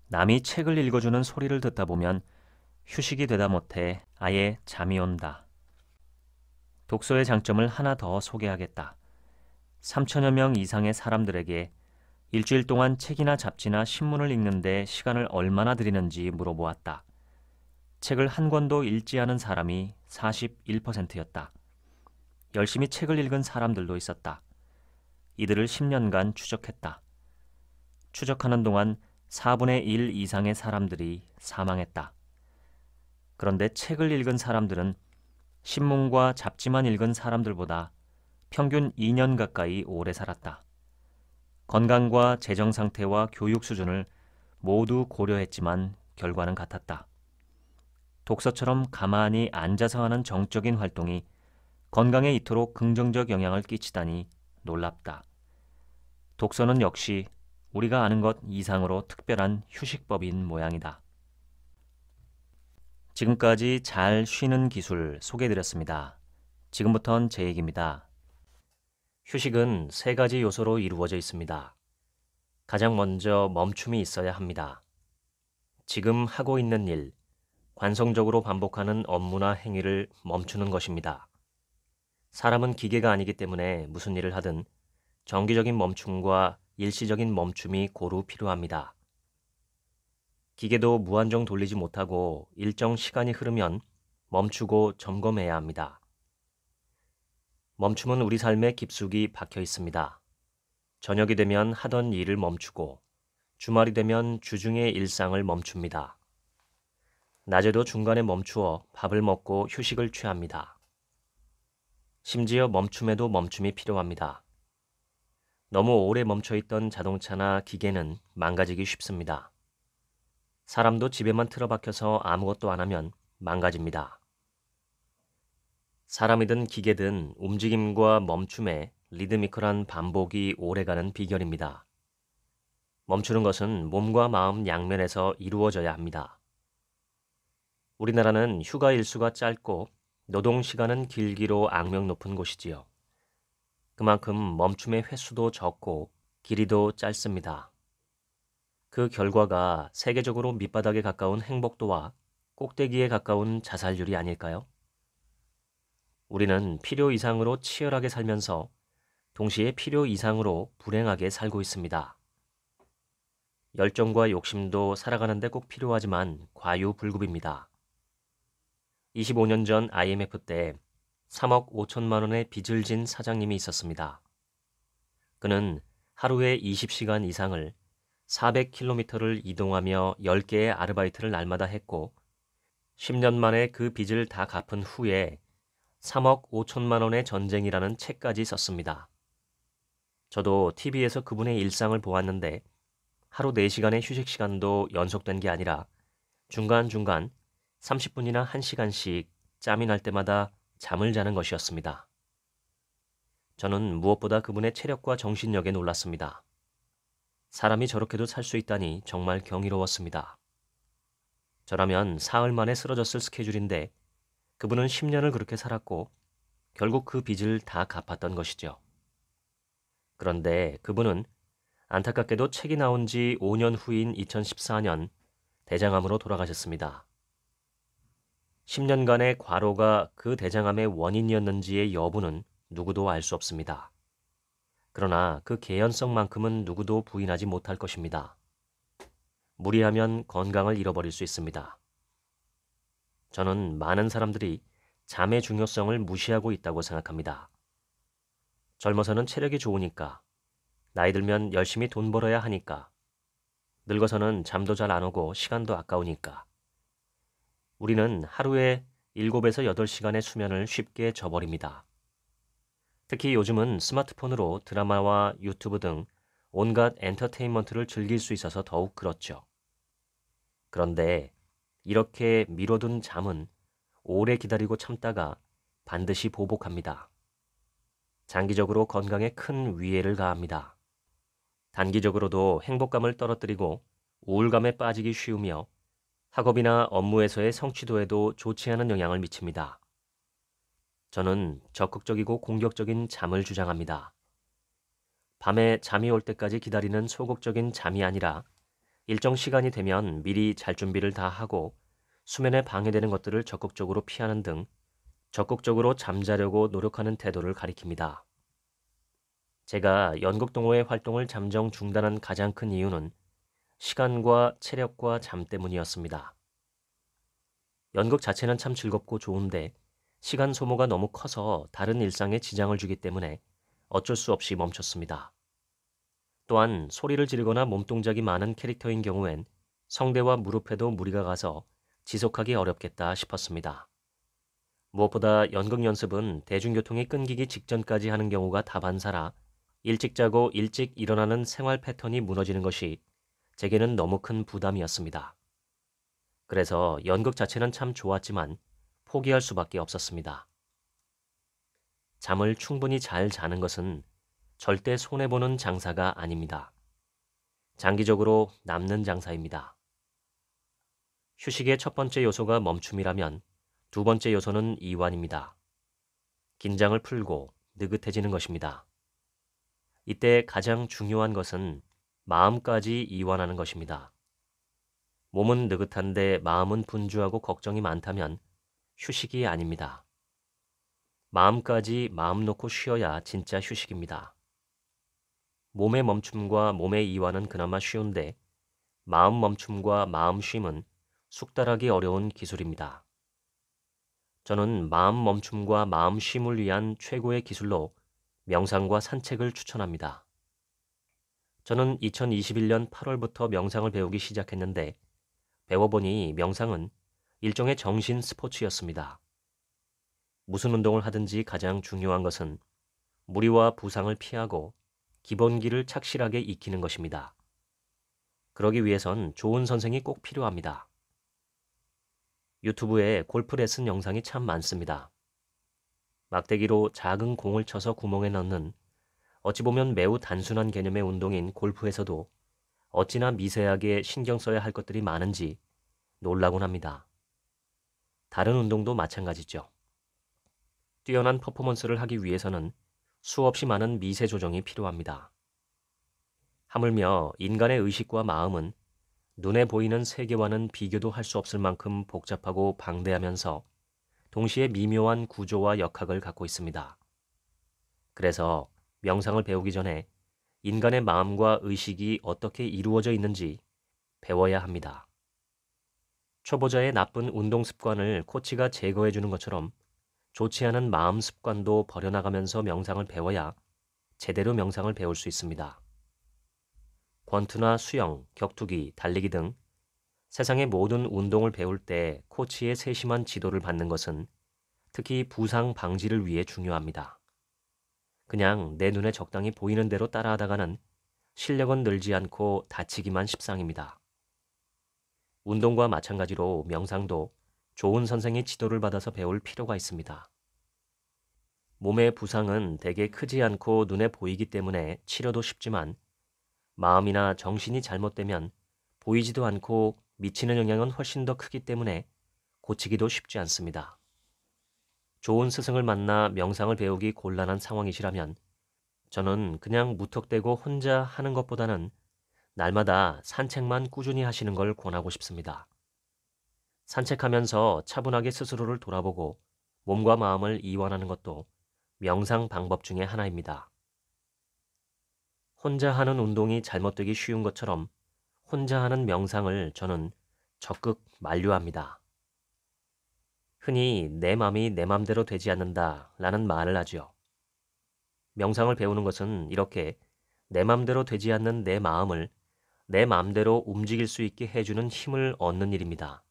남이 책을 읽어주는 소리를 듣다 보면 휴식이 되다 못해 아예 잠이 온다. 독서의 장점을 하나 더 소개하겠다. 3천여 명 이상의 사람들에게 일주일 동안 책이나 잡지나 신문을 읽는데 시간을 얼마나 들이는지 물어보았다. 책을 한 권도 읽지 않은 사람이 41%였다. 열심히 책을 읽은 사람들도 있었다. 이들을 10년간 추적했다. 추적하는 동안 4분의 1 이상의 사람들이 사망했다. 그런데 책을 읽은 사람들은 신문과 잡지만 읽은 사람들보다 평균 2년 가까이 오래 살았다. 건강과 재정 상태와 교육 수준을 모두 고려했지만 결과는 같았다. 독서처럼 가만히 앉아서 하는 정적인 활동이 건강에 이토록 긍정적 영향을 끼치다니 놀랍다. 독서는 역시 우리가 아는 것 이상으로 특별한 휴식법인 모양이다. 지금까지 잘 쉬는 기술 소개해드렸습니다. 지금부턴 제 얘기입니다. 휴식은 세 가지 요소로 이루어져 있습니다. 가장 먼저 멈춤이 있어야 합니다. 지금 하고 있는 일, 관성적으로 반복하는 업무나 행위를 멈추는 것입니다. 사람은 기계가 아니기 때문에 무슨 일을 하든 정기적인 멈춤과 일시적인 멈춤이 고루 필요합니다. 기계도 무한정 돌리지 못하고 일정 시간이 흐르면 멈추고 점검해야 합니다. 멈춤은 우리 삶에 깊숙이 박혀 있습니다. 저녁이 되면 하던 일을 멈추고 주말이 되면 주중의 일상을 멈춥니다. 낮에도 중간에 멈추어 밥을 먹고 휴식을 취합니다. 심지어 멈춤에도 멈춤이 필요합니다. 너무 오래 멈춰있던 자동차나 기계는 망가지기 쉽습니다. 사람도 집에만 틀어박혀서 아무것도 안 하면 망가집니다. 사람이든 기계든 움직임과 멈춤에 리드미컬한 반복이 오래가는 비결입니다. 멈추는 것은 몸과 마음 양면에서 이루어져야 합니다. 우리나라는 휴가 일수가 짧고 노동 시간은 길기로 악명 높은 곳이지요. 그만큼 멈춤의 횟수도 적고 길이도 짧습니다. 그 결과가 세계적으로 밑바닥에 가까운 행복도와 꼭대기에 가까운 자살률이 아닐까요? 우리는 필요 이상으로 치열하게 살면서 동시에 필요 이상으로 불행하게 살고 있습니다. 열정과 욕심도 살아가는데 꼭 필요하지만 과유불급입니다. 25년 전 IMF 때 3억 5천만 원의 빚을 진 사장님이 있었습니다. 그는 하루에 20시간 이상을 400km를 이동하며 10개의 아르바이트를 날마다 했고 10년 만에 그 빚을 다 갚은 후에 3억 5천만 원의 전쟁이라는 책까지 썼습니다. 저도 TV에서 그분의 일상을 보았는데 하루 4시간의 휴식 시간도 연속된 게 아니라 중간중간 30분이나 1시간씩 짬이 날 때마다 잠을 자는 것이었습니다. 저는 무엇보다 그분의 체력과 정신력에 놀랐습니다. 사람이 저렇게도 살 수 있다니 정말 경이로웠습니다. 저라면 사흘 만에 쓰러졌을 스케줄인데 그분은 10년을 그렇게 살았고 결국 그 빚을 다 갚았던 것이죠. 그런데 그분은 안타깝게도 책이 나온 지 5년 후인 2014년 대장암으로 돌아가셨습니다. 10년간의 과로가 그 대장암의 원인이었는지의 여부는 누구도 알 수 없습니다. 그러나 그 개연성만큼은 누구도 부인하지 못할 것입니다. 무리하면 건강을 잃어버릴 수 있습니다. 저는 많은 사람들이 잠의 중요성을 무시하고 있다고 생각합니다. 젊어서는 체력이 좋으니까, 나이 들면 열심히 돈 벌어야 하니까, 늙어서는 잠도 잘 안 오고 시간도 아까우니까. 우리는 하루에 7에서 8시간의 수면을 쉽게 저버립니다. 특히 요즘은 스마트폰으로 드라마와 유튜브 등 온갖 엔터테인먼트를 즐길 수 있어서 더욱 그렇죠. 그런데 이렇게 미뤄둔 잠은 오래 기다리고 참다가 반드시 보복합니다. 장기적으로 건강에 큰 위해를 가합니다. 단기적으로도 행복감을 떨어뜨리고 우울감에 빠지기 쉬우며 학업이나 업무에서의 성취도에도 좋지 않은 영향을 미칩니다. 저는 적극적이고 공격적인 잠을 주장합니다. 밤에 잠이 올 때까지 기다리는 소극적인 잠이 아니라 일정 시간이 되면 미리 잘 준비를 다 하고 수면에 방해되는 것들을 적극적으로 피하는 등 적극적으로 잠자려고 노력하는 태도를 가리킵니다. 제가 연극 동호회 활동을 잠정 중단한 가장 큰 이유는 시간과 체력과 잠 때문이었습니다. 연극 자체는 참 즐겁고 좋은데 시간 소모가 너무 커서 다른 일상에 지장을 주기 때문에 어쩔 수 없이 멈췄습니다. 또한 소리를 지르거나 몸동작이 많은 캐릭터인 경우엔 성대와 무릎에도 무리가 가서 지속하기 어렵겠다 싶었습니다. 무엇보다 연극 연습은 대중교통이 끊기기 직전까지 하는 경우가 다반사라 일찍 자고 일찍 일어나는 생활 패턴이 무너지는 것이 제게는 너무 큰 부담이었습니다. 그래서 연극 자체는 참 좋았지만 포기할 수밖에 없었습니다. 잠을 충분히 잘 자는 것은 절대 손해보는 장사가 아닙니다. 장기적으로 남는 장사입니다. 휴식의 첫 번째 요소가 멈춤이라면 두 번째 요소는 이완입니다. 긴장을 풀고 느긋해지는 것입니다. 이때 가장 중요한 것은 마음까지 이완하는 것입니다. 몸은 느긋한데 마음은 분주하고 걱정이 많다면 휴식이 아닙니다. 마음까지 마음 놓고 쉬어야 진짜 휴식입니다. 몸의 멈춤과 몸의 이완은 그나마 쉬운데 마음 멈춤과 마음 쉼은 숙달하기 어려운 기술입니다. 저는 마음 멈춤과 마음 쉼을 위한 최고의 기술로 명상과 산책을 추천합니다. 저는 2021년 8월부터 명상을 배우기 시작했는데 배워보니 명상은 일종의 정신 스포츠였습니다. 무슨 운동을 하든지 가장 중요한 것은 무리와 부상을 피하고 기본기를 착실하게 익히는 것입니다. 그러기 위해선 좋은 선생이 꼭 필요합니다. 유튜브에 골프 레슨 영상이 참 많습니다. 막대기로 작은 공을 쳐서 구멍에 넣는 어찌 보면 매우 단순한 개념의 운동인 골프에서도 어찌나 미세하게 신경 써야 할 것들이 많은지 놀라곤 합니다. 다른 운동도 마찬가지죠. 뛰어난 퍼포먼스를 하기 위해서는 수없이 많은 미세 조정이 필요합니다. 하물며 인간의 의식과 마음은 눈에 보이는 세계와는 비교도 할 수 없을 만큼 복잡하고 방대하면서 동시에 미묘한 구조와 역학을 갖고 있습니다. 그래서 명상을 배우기 전에 인간의 마음과 의식이 어떻게 이루어져 있는지 배워야 합니다. 초보자의 나쁜 운동 습관을 코치가 제거해 주는 것처럼 좋지 않은 마음 습관도 버려나가면서 명상을 배워야 제대로 명상을 배울 수 있습니다. 권투나 수영, 격투기, 달리기 등 세상의 모든 운동을 배울 때 코치의 세심한 지도를 받는 것은 특히 부상 방지를 위해 중요합니다. 그냥 내 눈에 적당히 보이는 대로 따라하다가는 실력은 늘지 않고 다치기만 십상입니다. 운동과 마찬가지로 명상도 좋은 선생의 지도를 받아서 배울 필요가 있습니다. 몸의 부상은 대개 크지 않고 눈에 보이기 때문에 치료도 쉽지만 마음이나 정신이 잘못되면 보이지도 않고 미치는 영향은 훨씬 더 크기 때문에 고치기도 쉽지 않습니다. 좋은 스승을 만나 명상을 배우기 곤란한 상황이시라면 저는 그냥 무턱대고 혼자 하는 것보다는 날마다 산책만 꾸준히 하시는 걸 권하고 싶습니다. 산책하면서 차분하게 스스로를 돌아보고 몸과 마음을 이완하는 것도 명상 방법 중의 하나입니다. 혼자 하는 운동이 잘못되기 쉬운 것처럼 혼자 하는 명상을 저는 적극 만류합니다. 흔히 내 맘이 내 맘대로 되지 않는다라는 말을 하죠. 명상을 배우는 것은 이렇게 내 맘대로 되지 않는 내 마음을 내 맘대로 움직일 수 있게 해주는 힘을 얻는 일입니다.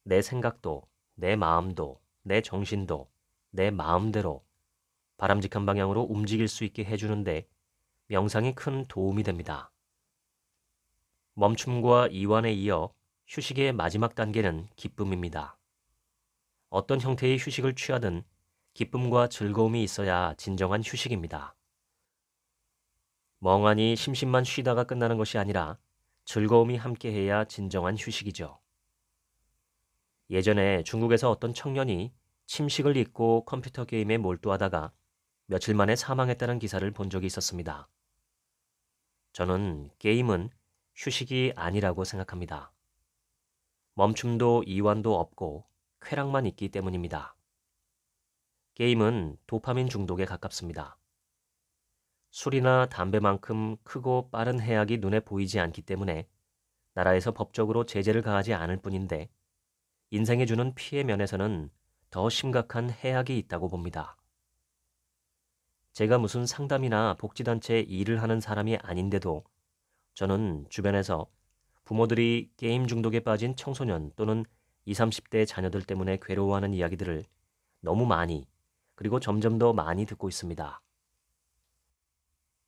내 생각도, 내 마음도, 내 정신도 내 마음대로 바람직한 방향으로 움직일 수 있게 해주는데 명상이 큰 도움이 됩니다. 멈춤과 이완에 이어 휴식의 마지막 단계는 기쁨입니다. 어떤 형태의 휴식을 취하든 기쁨과 즐거움이 있어야 진정한 휴식입니다. 멍하니 심심만 쉬다가 끝나는 것이 아니라 즐거움이 함께해야 진정한 휴식이죠. 예전에 중국에서 어떤 청년이 침식을 잊고 컴퓨터 게임에 몰두하다가 며칠 만에 사망했다는 기사를 본 적이 있었습니다. 저는 게임은 휴식이 아니라고 생각합니다. 멈춤도 이완도 없고 쾌락만 있기 때문입니다. 게임은 도파민 중독에 가깝습니다. 술이나 담배만큼 크고 빠른 해악이 눈에 보이지 않기 때문에 나라에서 법적으로 제재를 가하지 않을 뿐인데 인생에 주는 피해 면에서는 더 심각한 해악이 있다고 봅니다. 제가 무슨 상담이나 복지단체 일을 하는 사람이 아닌데도 저는 주변에서 부모들이 게임 중독에 빠진 청소년 또는 20, 30대 자녀들 때문에 괴로워하는 이야기들을 너무 많이 그리고 점점 더 많이 듣고 있습니다.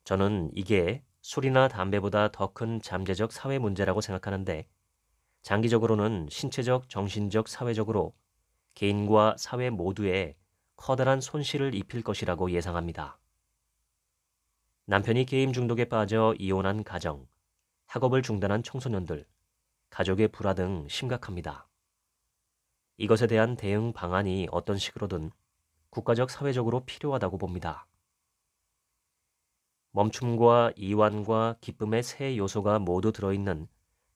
저는 이게 술이나 담배보다 더 큰 잠재적 사회 문제라고 생각하는데 장기적으로는 신체적, 정신적, 사회적으로 개인과 사회 모두에 커다란 손실을 입힐 것이라고 예상합니다. 남편이 게임 중독에 빠져 이혼한 가정, 학업을 중단한 청소년들, 가족의 불화 등 심각합니다. 이것에 대한 대응 방안이 어떤 식으로든 국가적 사회적으로 필요하다고 봅니다. 멈춤과 이완과 기쁨의 세 요소가 모두 들어있는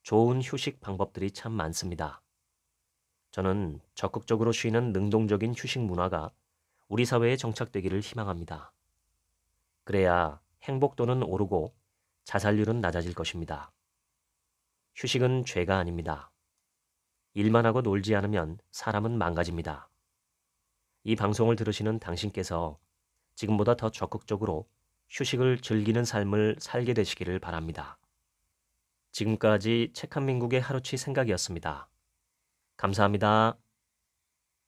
좋은 휴식 방법들이 참 많습니다. 저는 적극적으로 쉬는 능동적인 휴식 문화가 우리 사회에 정착되기를 희망합니다. 그래야 행복도는 오르고 자살률은 낮아질 것입니다. 휴식은 죄가 아닙니다. 일만 하고 놀지 않으면 사람은 망가집니다. 이 방송을 들으시는 당신께서 지금보다 더 적극적으로 휴식을 즐기는 삶을 살게 되시기를 바랍니다. 지금까지 책 한 민국의 하루치 생각이었습니다. 감사합니다.